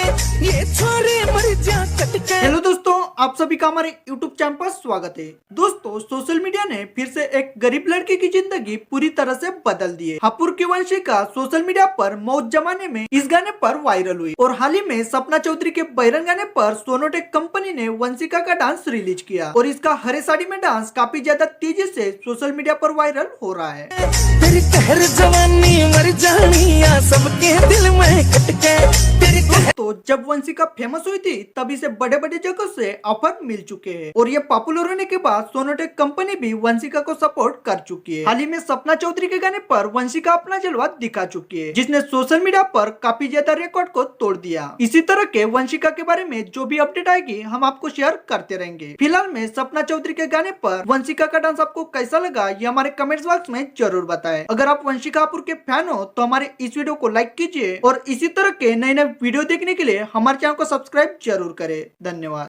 ये छोरे मर जा कटके। हेलो दोस्तों, आप सभी का हमारे YouTube चैनल पर स्वागत है। दोस्तों, सोशल मीडिया ने फिर से एक गरीब लड़की की जिंदगी पूरी तरह से बदल दी है। हापुड़ की वंशिका सोशल मीडिया पर मौत जमाने में इस गाने पर वायरल हुई और हाल ही में सपना चौधरी के बैरन गाने पर सोनोटेक कंपनी ने वंशिका का डांस रिलीज किया और इसका हरे साड़ी में डांस काफी ज्यादा तेजी से सोशल मीडिया पर वायरल हो रहा है। तेरी कहर जवानी मर जानी या सबके दिल में कटके। तो जब वंशिका फेमस हुई थी तब इसे बड़े बड़े जगह से ऑफर मिल चुके हैं और ये पॉपुलर होने के बाद सोनोटेक कंपनी भी वंशिका को सपोर्ट कर चुकी है। हाल ही में सपना चौधरी के गाने पर वंशिका अपना जलवा दिखा चुकी है, जिसने सोशल मीडिया पर काफी ज्यादा रिकॉर्ड को तोड़ दिया। इसी तरह के वंशिका के बारे में जो भी अपडेट आएगी हम आपको शेयर करते रहेंगे। फिलहाल में सपना चौधरी के गाने पर वंशिका का डांस आपको कैसा लगा ये हमारे कमेंट बॉक्स में जरूर बताएं। अगर आप वंशिका कपूर के फैन हो तो हमारे इस वीडियो को लाइक कीजिए और इसी तरह के नए नए वीडियो देखने के लिए हमारे चैनल को सब्सक्राइब जरूर करें। धन्यवाद।